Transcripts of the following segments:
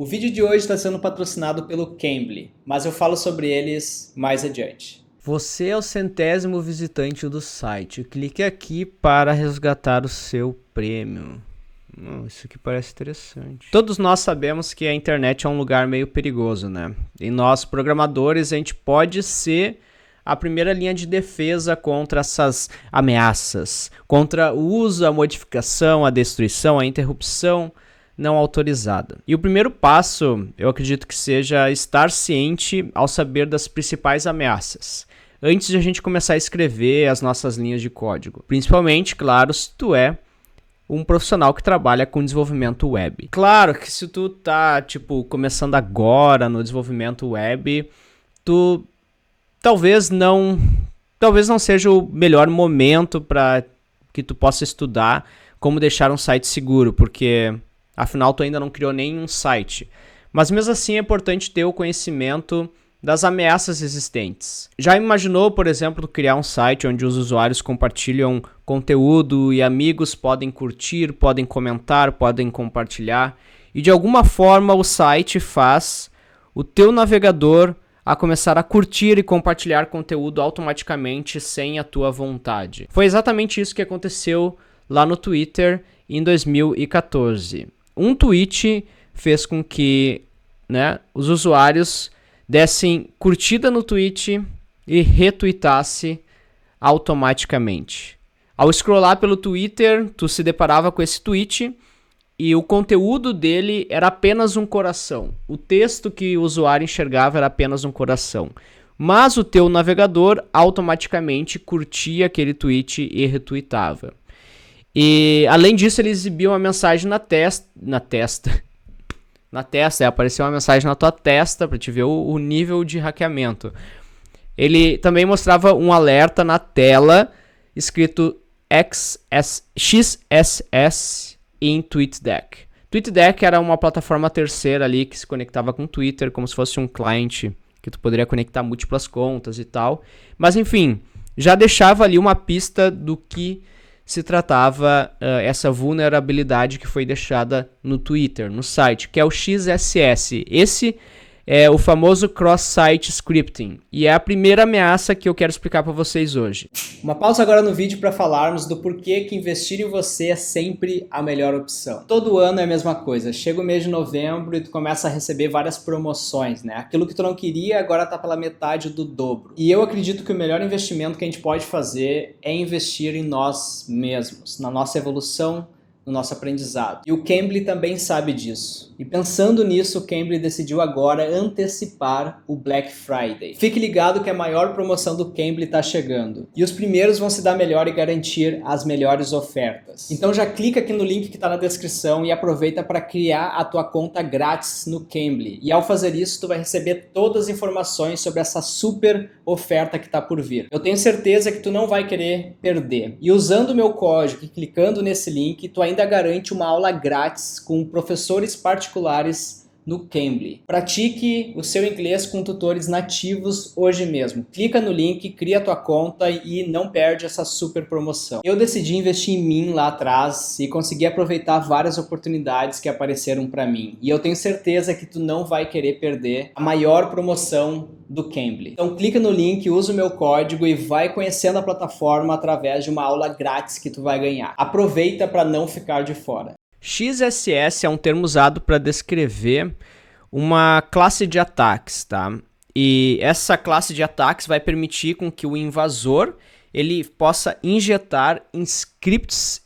O vídeo de hoje está sendo patrocinado pelo Cambly, mas eu falo sobre eles mais adiante. Você é o 100º visitante do site. Clique aqui para resgatar o seu prêmio. Isso aqui parece interessante. Todos nós sabemos que a internet é um lugar meio perigoso, né? E nós, programadores, a gente pode ser a primeira linha de defesa contra essas ameaças, contra o uso, a modificação, a destruição, a interrupção não autorizada. E o primeiro passo, eu acredito que seja estar ciente ao saber das principais ameaças, antes de a gente começar a escrever as nossas linhas de código. Principalmente, claro, se tu é um profissional que trabalha com desenvolvimento web. Claro que se tu tá, começando agora no desenvolvimento web, tu talvez não seja o melhor momento para que tu possa estudar como deixar um site seguro, porque afinal tu ainda não criou nenhum site. Mas mesmo assim é importante ter o conhecimento das ameaças existentes. Já imaginou, por exemplo, criar um site onde os usuários compartilham conteúdo e amigos podem curtir, podem comentar, podem compartilhar, e de alguma forma o site faz o teu navegador a começar a curtir e compartilhar conteúdo automaticamente sem a tua vontade. Foi exatamente isso que aconteceu lá no Twitter em 2014. Um tweet fez com que, os usuários dessem curtida no tweet e retweetasse automaticamente. Ao scrollar pelo Twitter, tu se deparava com esse tweet e o conteúdo dele era apenas um coração. O texto que o usuário enxergava era apenas um coração. Mas o teu navegador automaticamente curtia aquele tweet e retweetava. E além disso, ele exibia uma mensagem na testa, apareceu uma mensagem na tua testa para te ver o nível de hackeamento. Ele também mostrava um alerta na tela escrito XSS em TweetDeck. TweetDeck era uma plataforma terceira ali que se conectava com o Twitter, como se fosse um cliente que tu poderia conectar múltiplas contas e tal. Mas enfim, já deixava ali uma pista do que se tratava essa vulnerabilidade que foi deixada no Twitter, no site, que é o XSS. Esse é o famoso cross-site scripting, e é a primeira ameaça que eu quero explicar para vocês hoje. Uma pausa agora no vídeo para falarmos do porquê que investir em você é sempre a melhor opção. Todo ano é a mesma coisa, chega o mês de novembro e tu começa a receber várias promoções, né? Aquilo que tu não queria agora tá pela metade do dobro. E eu acredito que o melhor investimento que a gente pode fazer é investir em nós mesmos, na nossa evolução, no nosso aprendizado. E o Cambly também sabe disso. E pensando nisso, o Cambly decidiu agora antecipar o Black Friday. Fique ligado que a maior promoção do Cambly está chegando. E os primeiros vão se dar melhor e garantir as melhores ofertas. Então já clica aqui no link que está na descrição e aproveita para criar a tua conta grátis no Cambly. E ao fazer isso, tu vai receber todas as informações sobre essa super oferta que está por vir. Eu tenho certeza que tu não vai querer perder. E usando o meu código e clicando nesse link, tu ainda garante uma aula grátis com professores particulares no Cambly. Pratique o seu inglês com tutores nativos hoje mesmo. Clica no link, cria a tua conta e não perde essa super promoção. Eu decidi investir em mim lá atrás e consegui aproveitar várias oportunidades que apareceram para mim. E eu tenho certeza que tu não vai querer perder a maior promoção do Cambly. Então clica no link, usa o meu código e vai conhecendo a plataforma através de uma aula grátis que tu vai ganhar. Aproveita para não ficar de fora. XSS é um termo usado para descrever uma classe de ataques, tá? E essa classe de ataques vai permitir com que o invasor ele possa injetar scripts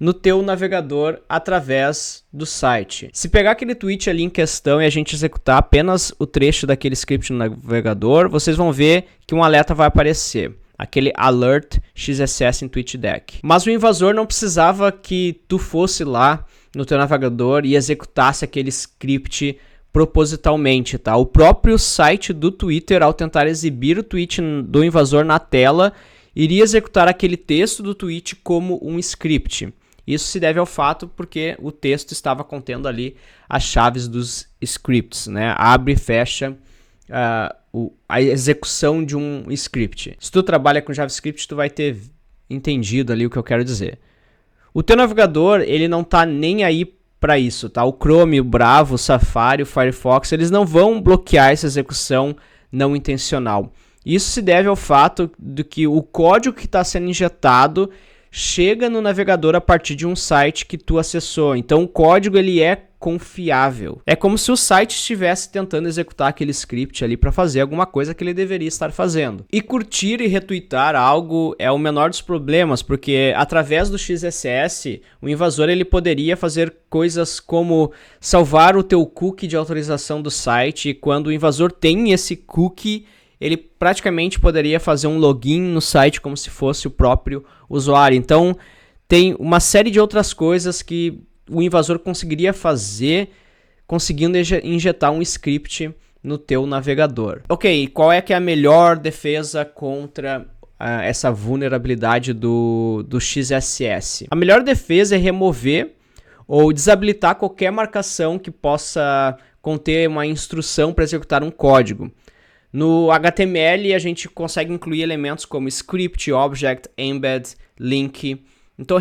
no teu navegador através do site. Se pegar aquele tweet ali em questão e a gente executar apenas o trecho daquele script no navegador, vocês vão ver que um alerta vai aparecer. Aquele alert XSS em TweetDeck. Mas o invasor não precisava que tu fosse lá no teu navegador e executasse aquele script propositalmente, tá? O próprio site do Twitter, ao tentar exibir o tweet do invasor na tela, iria executar aquele texto do tweet como um script. Isso se deve ao fato porque o texto estava contendo ali as chaves dos scripts, né? Abre e fecha a execução de um script. Se tu trabalha com JavaScript, tu vai ter entendido ali o que eu quero dizer. O teu navegador, ele não está nem aí para isso, tá? O Chrome, o Bravo, o Safari, o Firefox, eles não vão bloquear essa execução não intencional. Isso se deve ao fato de que o código que está sendo injetado chega no navegador a partir de um site que tu acessou. Então o código ele é confiável. É como se o site estivesse tentando executar aquele script ali para fazer alguma coisa que ele deveria estar fazendo. E curtir e retweetar algo é o menor dos problemas, porque através do XSS, o invasor ele poderia fazer coisas como salvar o teu cookie de autorização do site, e quando o invasor tem esse cookie, ele praticamente poderia fazer um login no site como se fosse o próprio usuário. Então, tem uma série de outras coisas que o invasor conseguiria fazer conseguindo injetar um script no teu navegador. Ok, qual é que é a melhor defesa contra essa vulnerabilidade do XSS? A melhor defesa é remover ou desabilitar qualquer marcação que possa conter uma instrução para executar um código. No HTML a gente consegue incluir elementos como script, object, embed, link. Então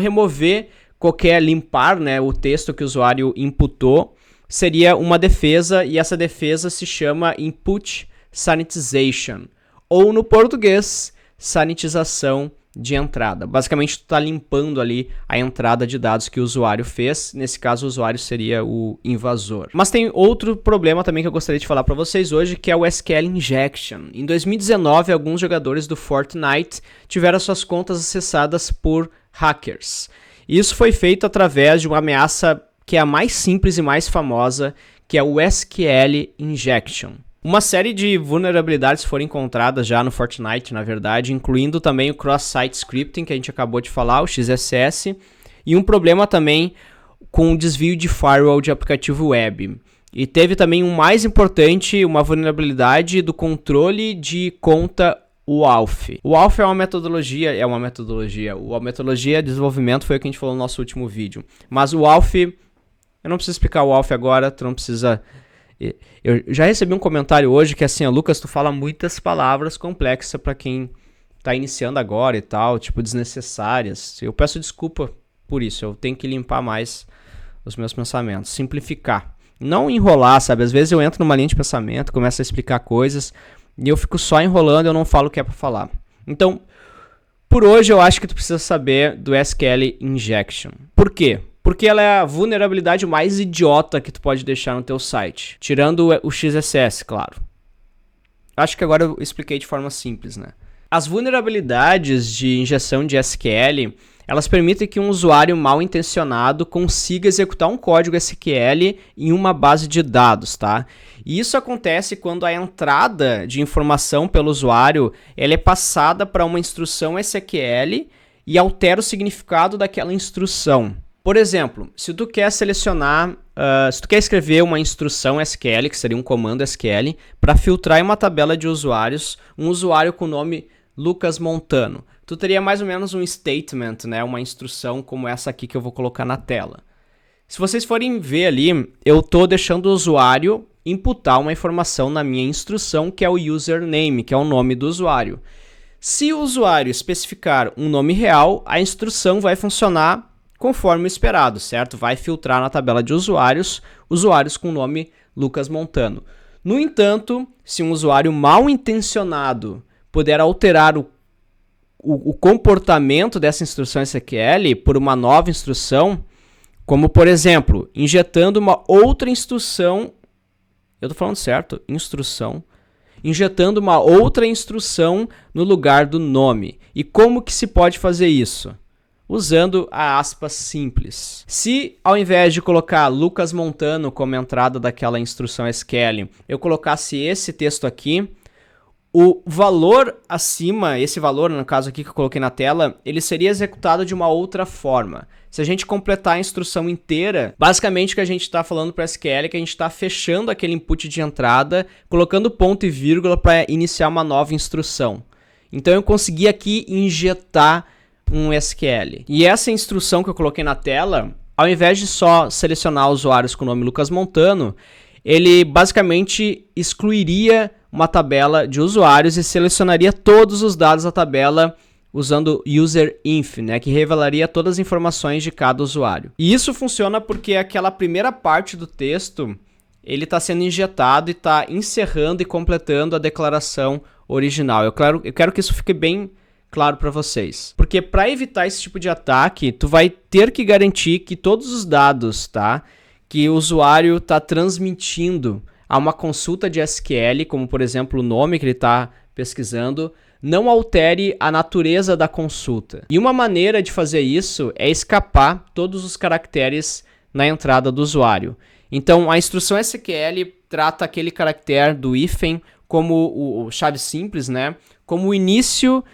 limpar, né, o texto que o usuário inputou seria uma defesa, e essa defesa se chama input sanitization, ou no português, sanitização de entrada. Basicamente tu está limpando ali a entrada de dados que o usuário fez. Nesse caso o usuário seria o invasor. Mas tem outro problema também que eu gostaria de falar para vocês hoje, que é o SQL injection. Em 2019 alguns jogadores do Fortnite tiveram suas contas acessadas por hackers. Isso foi feito através de uma ameaça que é a mais simples e mais famosa, que é o SQL injection. Uma série de vulnerabilidades foram encontradas já no Fortnite, na verdade, incluindo também o cross-site scripting, que a gente acabou de falar, o XSS, e um problema também com o desvio de firewall de aplicativo web. E teve também um mais importante, uma vulnerabilidade do controle de conta WALF. O WALF é uma metodologia de desenvolvimento, foi o que a gente falou no nosso último vídeo. Mas o WALF, eu não preciso explicar o WALF agora, tu não precisa... Eu já recebi um comentário hoje que assim, Lucas, tu fala muitas palavras complexas para quem tá iniciando agora e tal, tipo desnecessárias. Eu peço desculpa por isso, eu tenho que limpar mais os meus pensamentos, simplificar. Não enrolar, sabe? Às vezes eu entro numa linha de pensamento, começo a explicar coisas e eu fico só enrolando e eu não falo o que é para falar. Então, por hoje eu acho que tu precisa saber do SQL injection. Por quê? Porque ela é a vulnerabilidade mais idiota que tu pode deixar no teu site. Tirando o XSS, claro. Acho que agora eu expliquei de forma simples, né? As vulnerabilidades de injeção de SQL, elas permitem que um usuário mal intencionado consiga executar um código SQL em uma base de dados, tá? E isso acontece quando a entrada de informação pelo usuário ela é passada para uma instrução SQL e altera o significado daquela instrução. Por exemplo, se tu quer escrever uma instrução SQL, que seria um comando SQL, para filtrar em uma tabela de usuários, um usuário com o nome Lucas Montano, tu teria mais ou menos um statement, né, uma instrução como essa aqui que eu vou colocar na tela. Se vocês forem ver ali, eu estou deixando o usuário imputar uma informação na minha instrução, que é o username, que é o nome do usuário. Se o usuário especificar um nome real, a instrução vai funcionar conforme o esperado, certo? Vai filtrar na tabela de usuários com o nome Lucas Montano. No entanto, se um usuário mal intencionado puder alterar o comportamento dessa instrução SQL por uma nova instrução, como por exemplo, injetando uma outra instrução, eu tô falando certo, injetando uma outra instrução no lugar do nome. E como que se pode fazer isso? Usando a aspas simples. Se ao invés de colocar Lucas Montano como entrada daquela instrução SQL, eu colocasse esse texto aqui, o valor acima, esse valor no caso aqui que eu coloquei na tela, ele seria executado de uma outra forma. Se a gente completar a instrução inteira, basicamente o que a gente está falando para SQL é que a gente está fechando aquele input de entrada, colocando ponto e vírgula para iniciar uma nova instrução. Então eu consegui aqui injetar um SQL. E essa instrução que eu coloquei na tela, ao invés de só selecionar usuários com o nome Lucas Montano, ele basicamente excluiria uma tabela de usuários e selecionaria todos os dados da tabela usando userinf, né, que revelaria todas as informações de cada usuário. E isso funciona porque aquela primeira parte do texto, ele está sendo injetado e está encerrando e completando a declaração original. Eu quero que isso fique bem claro para vocês. Porque para evitar esse tipo de ataque, tu vai ter que garantir que todos os dados, tá, que o usuário está transmitindo a uma consulta de SQL, como por exemplo o nome que ele está pesquisando, não altere a natureza da consulta. E uma maneira de fazer isso é escapar todos os caracteres na entrada do usuário. Então, a instrução SQL trata aquele caractere do hífen como o chave simples, né? Como o início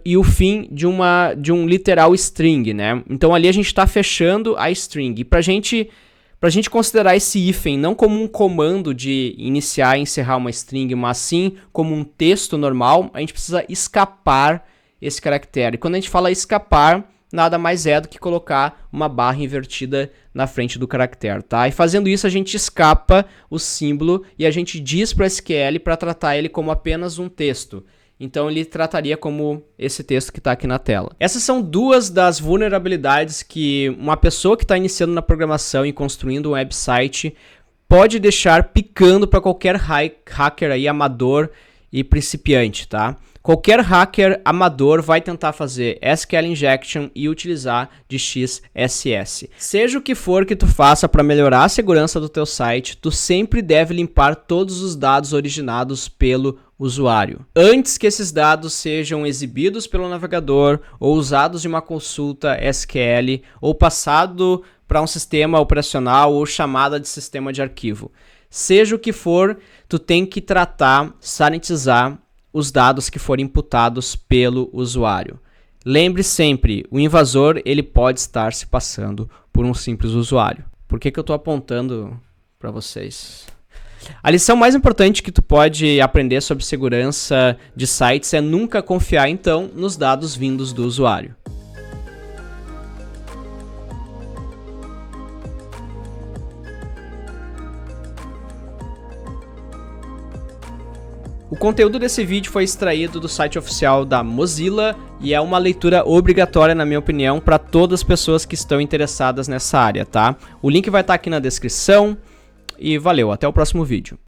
e o fim de um literal string, né? Então, ali a gente está fechando a string. E para a gente considerar esse hífen não como um comando de iniciar e encerrar uma string, mas sim como um texto normal, a gente precisa escapar esse caractere. E quando a gente fala escapar, nada mais é do que colocar uma barra invertida na frente do caractere, tá? E fazendo isso, a gente escapa o símbolo e a gente diz para o SQL para tratar ele como apenas um texto. Então ele trataria como esse texto que está aqui na tela. Essas são duas das vulnerabilidades que uma pessoa que está iniciando na programação e construindo um website pode deixar picando para qualquer hacker aí amador e principiante, tá? Qualquer hacker amador vai tentar fazer SQL injection e utilizar de XSS. Seja o que for que tu faça para melhorar a segurança do teu site, tu sempre deve limpar todos os dados originados pelo usuário, antes que esses dados sejam exibidos pelo navegador ou usados em uma consulta SQL ou passado para um sistema operacional ou chamada de sistema de arquivo. Seja o que for, tu tem que tratar, sanitizar os dados que forem imputados pelo usuário. Lembre sempre, o invasor ele pode estar se passando por um simples usuário. Por que eu estou apontando para vocês? A lição mais importante que tu pode aprender sobre segurança de sites é nunca confiar, então, nos dados vindos do usuário. O conteúdo desse vídeo foi extraído do site oficial da Mozilla e é uma leitura obrigatória, na minha opinião, para todas as pessoas que estão interessadas nessa área, tá? O link vai estar aqui na descrição e valeu, até o próximo vídeo.